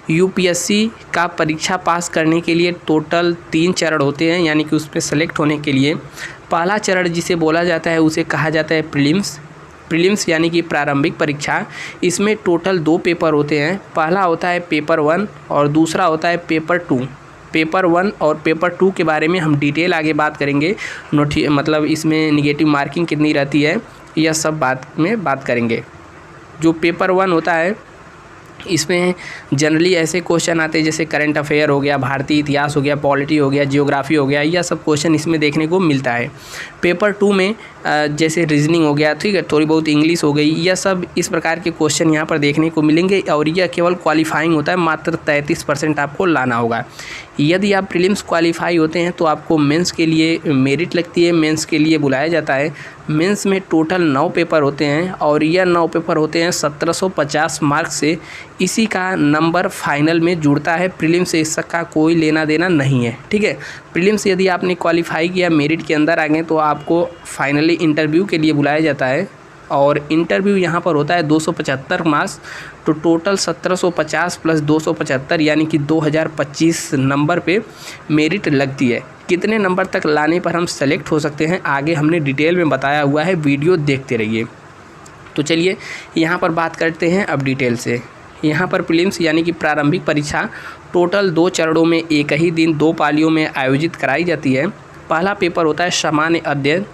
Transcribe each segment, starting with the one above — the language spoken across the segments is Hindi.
यूपीएससी का परीक्षा पास करने के लिए टोटल 3 चरण होते हैं, यानी कि उस पर सेलेक्ट होने के लिए पहला चरण जिसे बोला जाता है उसे कहा जाता है प्रीलिम्स यानी कि प्रारंभिक परीक्षा। इसमें टोटल 2 पेपर होते हैं। पहला होता है पेपर 1 और दूसरा होता है पेपर 2। पेपर 1 और पेपर 2 के बारे में हम डिटेल आगे बात करेंगे। मतलब इसमें निगेटिव मार्किंग कितनी रहती है, यह सब बात करेंगे। जो पेपर 1 होता है इसमें जनरली ऐसे क्वेश्चन आते हैं जैसे करंट अफेयर हो गया, भारतीय इतिहास हो गया, पॉलिटी हो गया, जियोग्राफी हो गया, यह सब क्वेश्चन इसमें देखने को मिलता है। पेपर 2 में जैसे रीजनिंग हो गया, ठीक है, थोड़ी बहुत इंग्लिश हो गई, यह सब इस प्रकार के क्वेश्चन यहाँ पर देखने को मिलेंगे और यह केवल क्वालिफाइंग होता है, मात्र 33% आपको लाना होगा। यदि आप प्रीलिम्स क्वालिफाई होते हैं तो आपको मेंस के लिए मेरिट लगती है, मेंस के लिए बुलाया जाता है। मेंस में टोटल 9 पेपर होते हैं और यह 9 पेपर होते हैं 1750 मार्क्स से। इसी का नंबर फाइनल में जुड़ता है, प्रीलिम्स से इसका कोई लेना देना नहीं है, ठीक है। प्रीलिम्स यदि आपने क्वालिफाई किया, मेरिट के अंदर आ गए तो आपको फाइनली इंटरव्यू के लिए बुलाया जाता है और इंटरव्यू यहाँ पर होता है 275 मार्क्स। तो टोटल 1750 प्लस 275 यानी कि 2025 नंबर पे मेरिट लगती है। कितने नंबर तक लाने पर हम सेलेक्ट हो सकते हैं आगे हमने डिटेल में बताया हुआ है, वीडियो देखते रहिए। तो चलिए यहाँ पर बात करते हैं अब डिटेल से। यहाँ पर प्रीलिम्स यानी कि प्रारंभिक परीक्षा टोटल 2 चरणों में एक ही दिन 2 पालियों में आयोजित कराई जाती है। पहला पेपर होता है सामान्य अध्ययन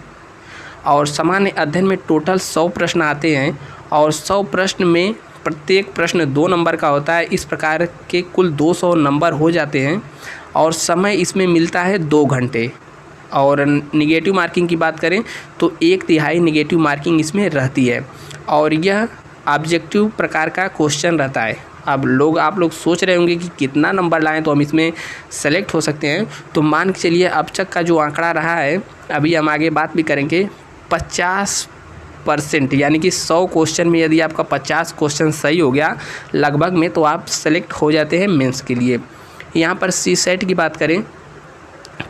और सामान्य अध्ययन में टोटल 100 प्रश्न आते हैं और 100 प्रश्न में प्रत्येक प्रश्न 2 नंबर का होता है। इस प्रकार के कुल 200 नंबर हो जाते हैं और समय इसमें मिलता है 2 घंटे। और निगेटिव मार्किंग की बात करें तो 1/3 निगेटिव मार्किंग इसमें रहती है और यह ऑब्जेक्टिव प्रकार का क्वेश्चन रहता है। अब आप लोग सोच रहे होंगे कि कितना नंबर लाएं तो हम इसमें सेलेक्ट हो सकते हैं। तो मान के चलिए अब तक का जो आंकड़ा रहा है, अभी हम आगे बात भी करेंगे, 50% यानी कि 100 क्वेश्चन में यदि आपका 50 क्वेश्चन सही हो गया लगभग में, तो आप सेलेक्ट हो जाते हैं मेंस के लिए। यहाँ पर CSET की बात करें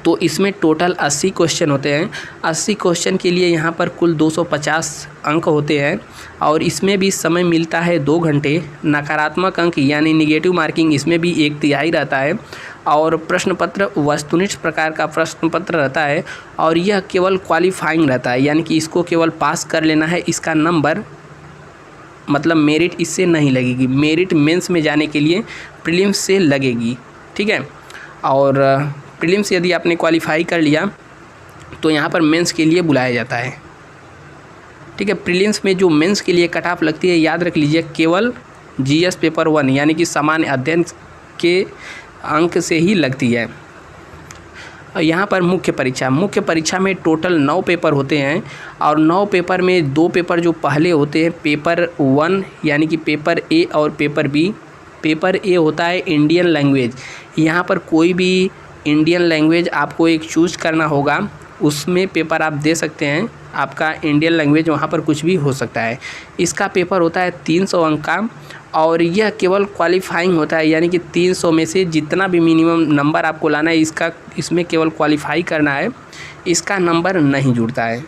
तो इसमें टोटल 80 क्वेश्चन होते हैं। 80 क्वेश्चन के लिए यहाँ पर कुल 250 अंक होते हैं और इसमें भी समय मिलता है 2 घंटे। नकारात्मक अंक यानी निगेटिव मार्किंग इसमें भी 1/3 रहता है और प्रश्न पत्र वस्तुनिष्ठ प्रकार का प्रश्न पत्र रहता है और यह केवल क्वालिफाइंग रहता है, यानी कि इसको केवल पास कर लेना है। इसका नंबर मतलब मेरिट इससे नहीं लगेगी, मेरिट मेंस में जाने के लिए प्रीलिम्स से लगेगी, ठीक है। और प्रीलिम्स यदि आपने क्वालिफाई कर लिया तो यहाँ पर मेंस के लिए बुलाया जाता है, ठीक है। प्रीलिम्स में जो मेंस के लिए कट ऑफ लगती है याद रख लीजिए, केवल GS पेपर 1 यानी कि सामान्य अध्ययन के अंक से ही लगती है। यहाँ पर मुख्य परीक्षा में टोटल 9 पेपर होते हैं और 9 पेपर में 2 पेपर जो पहले होते हैं पेपर 1 यानी कि पेपर A और पेपर B। पेपर A होता है इंडियन लैंग्वेज। यहाँ पर कोई भी इंडियन लैंग्वेज आपको एक चूज़ करना होगा, उसमें पेपर आप दे सकते हैं। आपका इंडियन लैंग्वेज वहाँ पर कुछ भी हो सकता है। इसका पेपर होता है 300 अंक का और यह केवल क्वालिफाइंग होता है, यानी कि 300 में से जितना भी मिनिमम नंबर आपको लाना है इसमें केवल क्वालिफाई करना है, इसका नंबर नहीं जुड़ता है।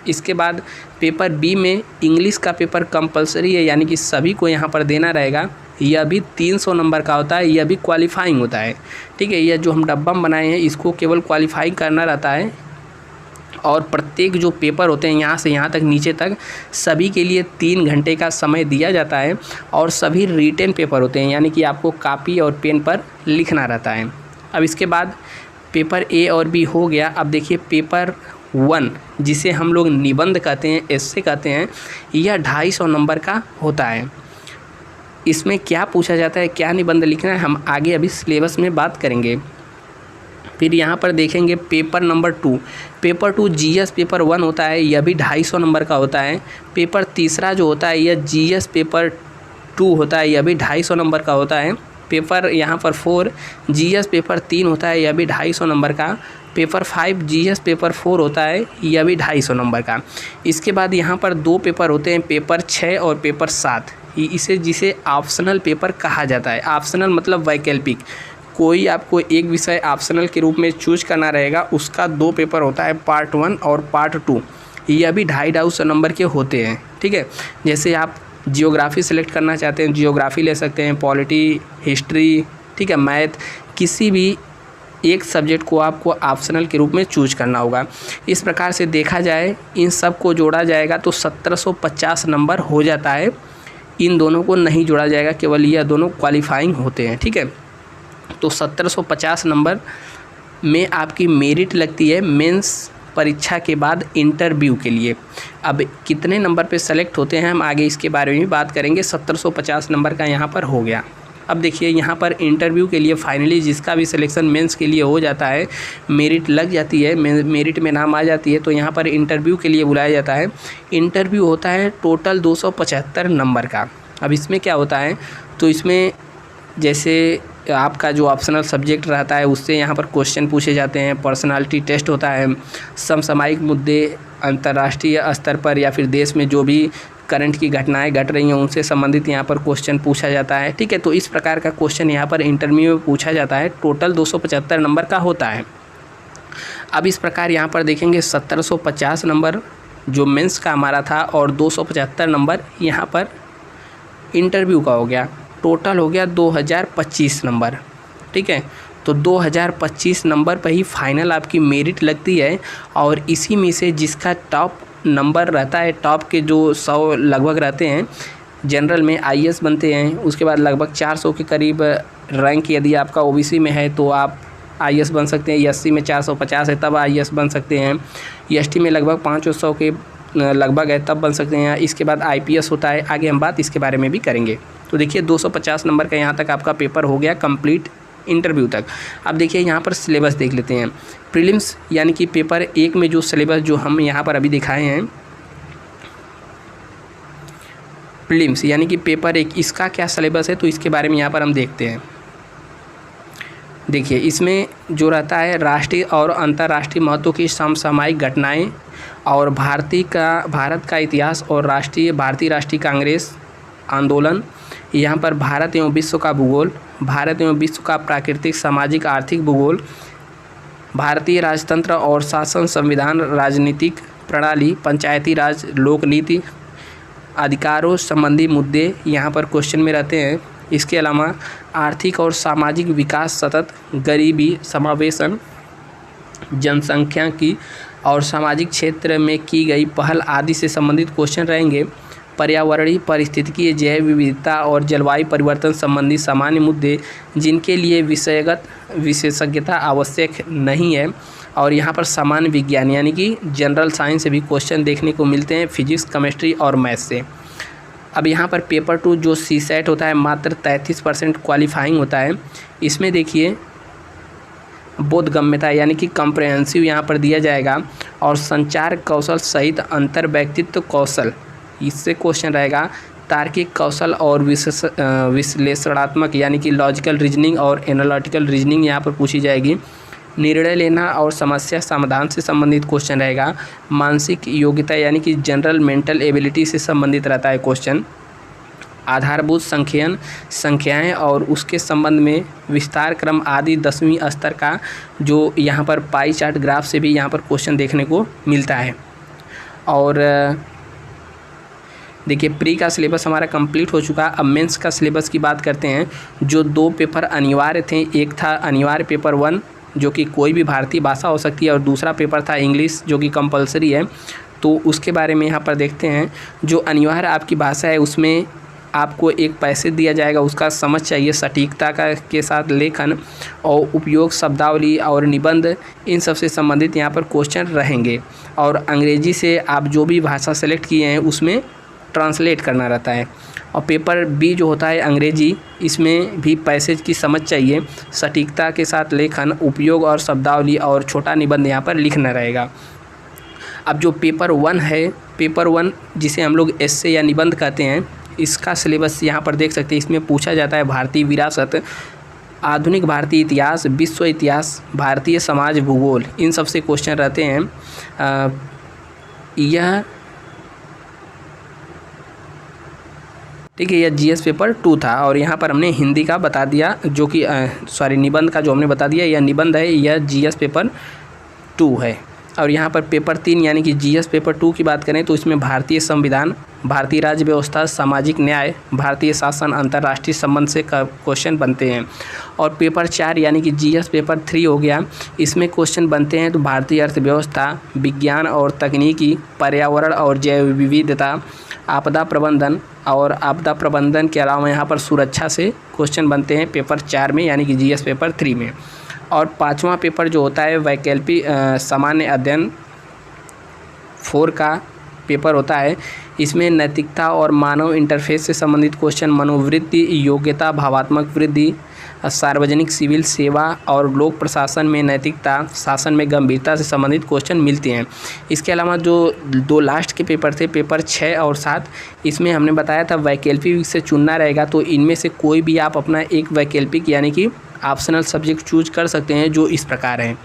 इसके बाद पेपर B में इंग्लिश का पेपर कंपलसरी है, यानी कि सभी को यहाँ पर देना रहेगा। यह भी 300 नंबर का होता है, यह भी क्वालिफाइंग होता है, ठीक है। यह जो हम डब्बा बनाए हैं इसको केवल क्वालिफाई करना रहता है और प्रत्येक जो पेपर होते हैं यहाँ से यहाँ तक नीचे तक सभी के लिए 3 घंटे का समय दिया जाता है और सभी रिटन पेपर होते हैं, यानी कि आपको कॉपी और पेन पर लिखना रहता है। अब इसके बाद पेपर A और B हो गया। अब देखिए पेपर 1 जिसे हम लोग निबंध कहते हैं, एस्से कहते हैं, यह 250 नंबर का होता है। इसमें क्या पूछा जाता है, क्या निबंध लिखना है, हम आगे अभी सिलेबस में बात करेंगे। फिर यहाँ पर देखेंगे paper number 2। Paper 2 GS paper 1 होता है, यह भी 250 नंबर का होता है। पेपर तीसरा जो होता है यह GS पेपर 2 होता है, यह भी 250 नंबर का होता है। पेपर यहाँ पर 4 GS पेपर 3 होता है, यह भी 250 नंबर का। पेपर 5 GS पेपर 4 होता है, यह भी 250 नंबर का। इसके बाद यहाँ पर 2 पेपर होते हैं, पेपर 6 और पेपर 7। जिसे ऑप्शनल पेपर कहा जाता है। ऑप्शनल मतलब वैकल्पिक, कोई आपको एक विषय ऑप्शनल के रूप में चूज करना रहेगा, उसका 2 पेपर होता है, पार्ट 1 और पार्ट 2। यह भी 250 नंबर के होते हैं, ठीक है। जैसे आप जियोग्राफी सेलेक्ट करना चाहते हैं जियोग्राफी ले सकते हैं, पॉलिटी, हिस्ट्री, ठीक है, मैथ, किसी भी एक सब्जेक्ट को आपको ऑप्शनल के रूप में चूज करना होगा। इस प्रकार से देखा जाए इन सब को जोड़ा जाएगा तो 1750 नंबर हो जाता है। इन दोनों को नहीं जोड़ा जाएगा, केवल यह दोनों क्वालिफाइंग होते हैं, ठीक है। तो 1750 नंबर में आपकी मेरिट लगती है मेंस परीक्षा के बाद इंटरव्यू के लिए। अब कितने नंबर पे सेलेक्ट होते हैं हम आगे इसके बारे में बात करेंगे। 1750 नंबर का यहाँ पर हो गया। अब देखिए यहाँ पर इंटरव्यू के लिए फाइनली जिसका भी सिलेक्शन मेंस के लिए हो जाता है, मेरिट लग जाती है, मेरिट में नाम आ जाती है, तो यहाँ पर इंटरव्यू के लिए बुलाया जाता है। इंटरव्यू होता है टोटल 275 नंबर का। अब इसमें क्या होता है, तो इसमें जैसे आपका जो ऑप्शनल सब्जेक्ट रहता है उससे यहाँ पर क्वेश्चन पूछे जाते हैं, पर्सनालिटी टेस्ट होता है, समसामयिक मुद्दे अंतर्राष्ट्रीय स्तर पर या फिर देश में जो भी करंट की घटनाएं घट रही हैं उनसे संबंधित यहाँ पर क्वेश्चन पूछा जाता है, ठीक है। तो इस प्रकार का क्वेश्चन यहाँ पर इंटरव्यू में पूछा जाता है, टोटल 275 नंबर का होता है। अब इस प्रकार यहाँ पर देखेंगे 1750 नंबर जो मेंस का हमारा था और 275 नंबर यहाँ पर इंटरव्यू का हो गया, टोटल हो गया 2025 नंबर, ठीक है। तो 2025 नंबर पर ही फाइनल आपकी मेरिट लगती है और इसी में से जिसका टॉप नंबर रहता है, टॉप के जो 100 लगभग रहते हैं, जनरल में आईएएस बनते हैं, उसके बाद लगभग 400 के करीब रैंक यदि आपका ओबीसी में है तो आप आईएएस बन सकते हैं, एससी में 450 है तब आईएएस बन सकते हैं, एसटी में लगभग 500 के लगभग है तब बन सकते हैं, इसके बाद आईपीएस होता है। आगे हम बात इसके बारे में भी करेंगे। तो देखिए 250 नंबर का यहाँ तक आपका पेपर हो गया कंप्लीट इंटरव्यू तक। अब देखिए यहाँ पर सिलेबस देख लेते हैं। प्रीलिम्स यानी कि पेपर 1 में जो सिलेबस जो हम यहाँ पर अभी दिखाए हैं, प्रीलिम्स यानी कि पेपर 1 इसका क्या सिलेबस है तो इसके बारे में यहाँ पर हम देखते हैं। देखिए इसमें जो रहता है राष्ट्रीय और अंतर्राष्ट्रीय महत्व की समसामयिक घटनाएं और भारत का इतिहास और भारतीय राष्ट्रीय कांग्रेस आंदोलन, यहाँ पर भारत एवं विश्व का भूगोल, भारत एवं विश्व का प्राकृतिक सामाजिक आर्थिक भूगोल, भारतीय राजतंत्र और शासन संविधान, राजनीतिक प्रणाली, पंचायती राज, लोक नीति, अधिकारों संबंधी मुद्दे यहाँ पर क्वेश्चन में रहते हैं। इसके अलावा आर्थिक और सामाजिक विकास, सतत गरीबी समावेशन, जनसंख्या की और सामाजिक क्षेत्र में की गई पहल आदि से संबंधित क्वेश्चन रहेंगे। पर्यावरणीय पारिस्थितिकीय, जैव विविधता और जलवायु परिवर्तन संबंधी सामान्य मुद्दे जिनके लिए विषयगत विशेषज्ञता आवश्यक नहीं है। और यहाँ पर सामान्य विज्ञान यानी कि जनरल साइंस से भी क्वेश्चन देखने को मिलते हैं, फिजिक्स, केमिस्ट्री और मैथ से। अब यहाँ पर पेपर 2 जो सीसेट होता है मात्र 33% क्वालिफाइंग होता है। इसमें देखिए बोधगम्यता यानी कि कम्प्रहेंसिव यहाँ पर दिया जाएगा और संचार कौशल सहित अंतर व्यक्तित्व कौशल इससे क्वेश्चन रहेगा। तार्किक कौशल और विश्लेषणात्मक यानी कि लॉजिकल रीजनिंग और एनालिटिकल रीजनिंग यहाँ पर पूछी जाएगी। निर्णय लेना और समस्या समाधान से संबंधित क्वेश्चन रहेगा। मानसिक योग्यता यानी कि जनरल मेंटल एबिलिटी से संबंधित रहता है क्वेश्चन। आधारभूत संख्याएं और उसके संबंध में विस्तार क्रम आदि 10वीं स्तर का जो यहाँ पर पाई चार्ट ग्राफ से भी यहाँ पर क्वेश्चन देखने को मिलता है। और देखिए प्री का सिलेबस हमारा कंप्लीट हो चुका। अब मेंस का सिलेबस की बात करते हैं। जो 2 पेपर अनिवार्य थे, एक था अनिवार्य पेपर 1 जो कि कोई भी भारतीय भाषा हो सकती है और दूसरा पेपर था इंग्लिश जो कि कंपलसरी है। तो उसके बारे में यहाँ पर देखते हैं। जो अनिवार्य आपकी भाषा है उसमें आपको एक पैसेज दिया जाएगा, उसका समझ चाहिए, सटीकता का के साथ लेखन और उपयोग, शब्दावली और निबंध, इन सब से संबंधित यहाँ पर क्वेश्चन रहेंगे। और अंग्रेजी से आप जो भी भाषा सेलेक्ट किए हैं उसमें ट्रांसलेट करना रहता है। और पेपर बी जो होता है अंग्रेजी, इसमें भी पैसेज की समझ चाहिए, सटीकता के साथ लेखन, उपयोग और शब्दावली और छोटा निबंध यहाँ पर लिखना रहेगा। अब जो पेपर 1 है, पेपर 1 जिसे हम लोग एस्से या निबंध कहते हैं, इसका सिलेबस यहाँ पर देख सकते हैं। इसमें पूछा जाता है भारतीय विरासत, आधुनिक भारतीय इतिहास, विश्व इतिहास, भारतीय समाज, भूगोल, इन सब से क्वेश्चन रहते हैं। यह ठीक है, यह जीएस पेपर 2 था और यहाँ पर हमने हिंदी का बता दिया जो कि निबंध का जो हमने बता दिया, यह निबंध है, यह जीएस पेपर 2 है। और यहाँ पर पेपर 3 यानी कि जीएस पेपर 2 की बात करें तो इसमें भारतीय संविधान, भारतीय राज्य व्यवस्था, सामाजिक न्याय, भारतीय शासन, अंतर्राष्ट्रीय संबंध से क्वेश्चन बनते हैं। और पेपर 4 यानी कि जीएस पेपर 3 हो गया, इसमें क्वेश्चन बनते हैं तो भारतीय अर्थव्यवस्था, विज्ञान और तकनीकी, पर्यावरण और जैव विविधता, आपदा प्रबंधन, और आपदा प्रबंधन के अलावा यहाँ पर सुरक्षा से क्वेश्चन बनते हैं पेपर 4 में यानी कि जीएस पेपर 3 में। और 5वां पेपर जो होता है वैकल्पिक सामान्य अध्ययन 4 का पेपर होता है। इसमें नैतिकता और मानव इंटरफेस से संबंधित क्वेश्चन, मनोवृत्ति, योग्यता, भावात्मक वृद्धि, सार्वजनिक सिविल सेवा और लोक प्रशासन में नैतिकता, शासन में गंभीरता से संबंधित क्वेश्चन मिलते हैं। इसके अलावा जो 2 लास्ट के पेपर थे, पेपर 6 और 7, इसमें हमने बताया था वैकल्पिक से चुनना रहेगा, तो इनमें से कोई भी आप अपना एक वैकल्पिक यानी कि ऑप्शनल सब्जेक्ट चूज कर सकते हैं, जो इस प्रकार हैं,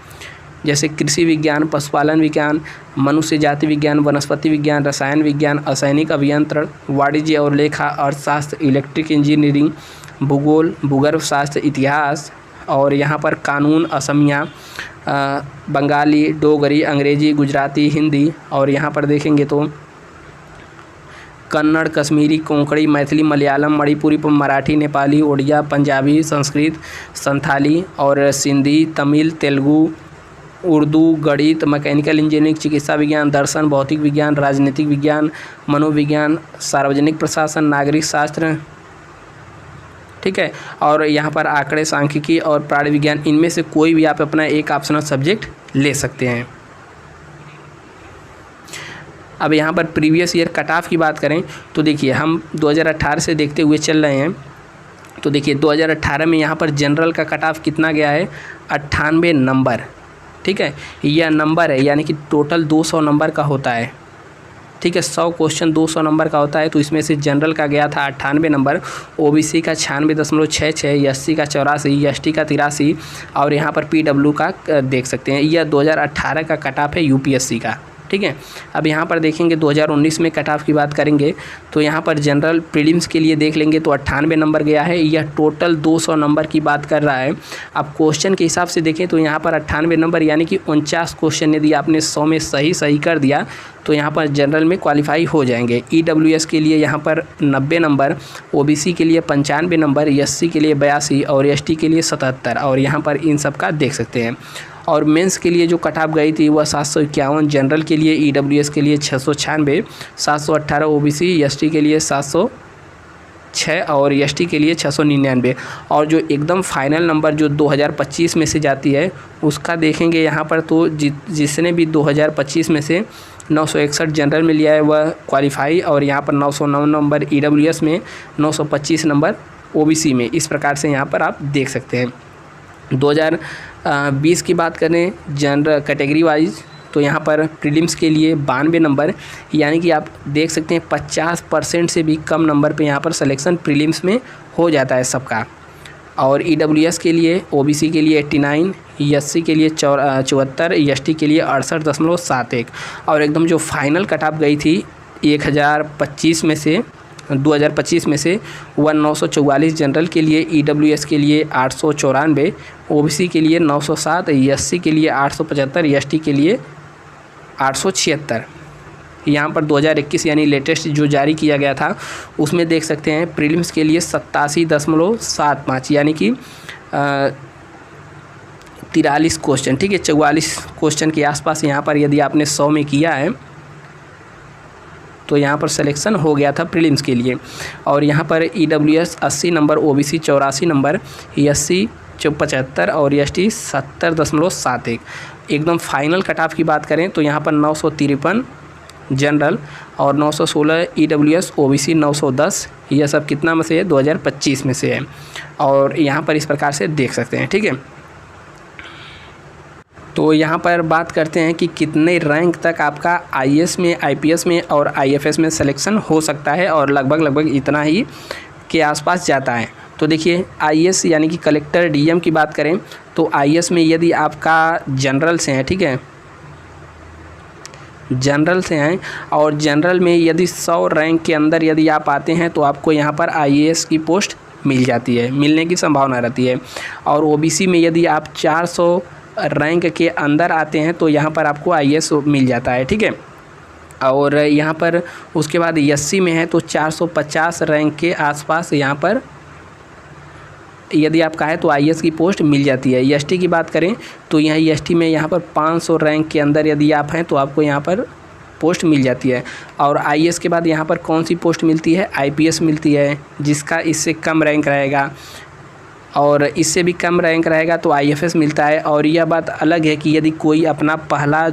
जैसे कृषि विज्ञान, पशुपालन विज्ञान, मनुष्य जाति विज्ञान, वनस्पति विज्ञान, रसायन विज्ञान, असैनिक अभियंत्रण, वाणिज्य और लेखा, अर्थशास्त्र, इलेक्ट्रिक इंजीनियरिंग, भूगोल, भूगर्भ शास्त्र, इतिहास, और यहाँ पर कानून, असमिया, बंगाली, डोगरी, अंग्रेजी, गुजराती, हिंदी, और यहाँ पर देखेंगे तो कन्नड़, कश्मीरी, कोंकणी, मैथिली, मलयालम, मणिपुरी, मराठी, नेपाली, ओडिया, पंजाबी, संस्कृत, संथाली, और सिंधी, तमिल, तेलुगु, उर्दू, गणित, मैकेनिकल इंजीनियरिंग, चिकित्सा विज्ञान, दर्शन, भौतिक विज्ञान, राजनीतिक विज्ञान, मनोविज्ञान, सार्वजनिक प्रशासन, नागरिक शास्त्र, ठीक है। और यहाँ पर आंकड़े, सांख्यिकी और प्राणी विज्ञान, इनमें से कोई भी आप अपना एक ऑप्शनल सब्जेक्ट ले सकते हैं। अब यहाँ पर प्रीवियस ईयर कट ऑफ की बात करें तो देखिए हम 2018 से देखते हुए चल रहे हैं, तो देखिए 2018 में यहाँ पर जनरल का कट ऑफ कितना गया है, 98 नंबर, ठीक है। यह नंबर है यानी कि टोटल 200 नंबर का होता है, ठीक है। 100 क्वेश्चन 200 नंबर का होता है, तो इसमें से जनरल का गया था 98 नंबर, ओबीसी का 96.66, एससी का 84, एसटी का 83, और यहाँ पर पीडब्ल्यू का देख सकते हैं। यह 2018 का कट ऑफ है यूपीएससी का, ठीक है। अब यहाँ पर देखेंगे 2019 में कट ऑफ की बात करेंगे तो यहाँ पर जनरल प्रीलिम्स के लिए देख लेंगे तो 98 नंबर गया है, यह टोटल 200 नंबर की बात कर रहा है। अब क्वेश्चन के हिसाब से देखें तो यहाँ पर 98 नंबर यानी कि 49 क्वेश्चन यदि आपने 100 में सही कर दिया तो यहाँ पर जनरल में क्वालिफाई हो जाएंगे। ईडब्ल्यूएस के लिए यहाँ पर 90 नंबर, ओबीसी के लिए 95 नंबर, एससी के लिए 82 और एसटी के लिए 77, और यहाँ पर इन सब का देख सकते हैं। और मेंस के लिए जो कट ऑफ गई थी वह 751, जनरल के लिए, ईडब्ल्यूएस के लिए 696, 718 ओबीसी, एसटी के लिए 706 और एसटी के लिए 699। और जो एकदम फाइनल नंबर जो 2025 में से जाती है उसका देखेंगे यहाँ पर, तो जिसने भी 2025 में से 961 जनरल में लिया है वह क्वालिफाई, और यहाँ पर 909 नंबर ईडब्ल्यूएस में, 925 नंबर ओबीसी में। इस प्रकार से यहाँ पर आप देख सकते हैं। 2020 की बात करें जनरल कैटेगरी वाइज तो यहाँ पर प्रीलिम्स के लिए 92 नंबर, यानी कि आप देख सकते हैं 50% से भी कम नंबर पे यहाँ पर सिलेक्शन प्रीलिम्स में हो जाता है सबका। और ईडब्ल्यूएस के लिए, ओबीसी के लिए 89, एससी के लिए 74, एसटी के लिए 68.71, और एकदम जो फाइनल कट ऑफ गई थी 2025 में से वह 944 जनरल के लिए, ईडब्ल्यूएस के लिए 894, ओबीसी के लिए 907, एससी के लिए 875, एसटी के लिए 876। यहाँ पर 2021 यानी लेटेस्ट जो जारी किया गया था उसमें देख सकते हैं प्रीलिम्स के लिए 87.75 यानी कि 43 क्वेश्चन, ठीक है। 44 क्वेश्चन के आसपास यहाँ पर यदि आपने 100 में किया है तो यहाँ पर सिलेक्शन हो गया था प्रीलिम्स के लिए। और यहाँ पर EWS 80 number, OBC 84 number, SC 75 और एसटी 70.71। एकदम फाइनल कट ऑफ की बात करें तो यहाँ पर 953 जनरल और 916 ईडब्ल्यूएस, ओबीसी 910, यह सब कितना में से है, 2025 में से है। और यहाँ पर इस प्रकार से देख सकते हैं, ठीक है। तो यहाँ पर बात करते हैं कि कितने रैंक तक आपका आईएएस में, आईपीएस में और आईएफएस में सिलेक्शन हो सकता है, और लगभग इतना ही के आसपास जाता है। तो देखिए आईएएस यानी कि कलेक्टर डीएम की बात करें तो आईएएस में यदि आपका जनरल से है, ठीक है, जनरल से हैं, और जनरल में यदि 100 रैंक के अंदर यदि आप आते हैं तो आपको यहाँ पर आईएएस की पोस्ट मिल जाती है, मिलने की संभावना रहती है। और ओबीसी में यदि आप रैंक के अंदर आते हैं तो यहाँ पर आपको IAS मिल जाता है, ठीक है। और यहाँ पर उसके बाद SC में है तो 450 रैंक के आसपास यहाँ पर यदि आपका है तो IAS की पोस्ट मिल जाती है। ST की बात करें तो यहाँ ST में यहाँ पर 500 रैंक के अंदर यदि आप हैं तो आपको यहाँ पर पोस्ट मिल जाती है। और IAS के बाद यहाँ पर कौन सी पोस्ट मिलती है, IPS मिलती है, जिसका इससे कम रैंक रहेगा, और इससे भी कम रैंक रहेगा तो IFS मिलता है। और यह बात अलग है कि यदि कोई अपना पहला